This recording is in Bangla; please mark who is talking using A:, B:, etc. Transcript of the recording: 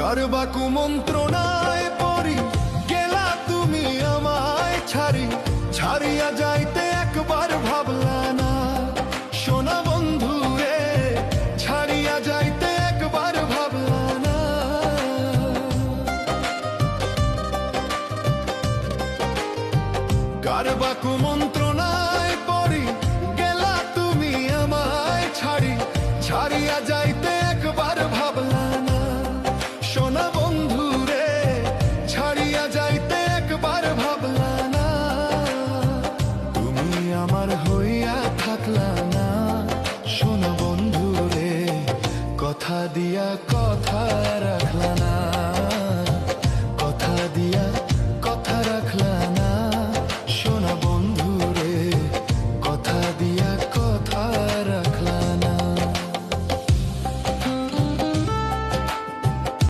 A: কারবা কুমন্ত্রণায় পড়ি গেলা তুমি আমায় ছাড়ি, ছাড়িয়া যাইতে একবার ভাবলা না সোনা বন্ধু রে, ছাড়িয়া যাইতে একবার ভাবলা না। কারবা কুমন্ত্রণায় পড়ি গেলা তুমি আমায় ছাড়ি, ছাড়িয়া যাইতে একবার ভাবলা না সোনা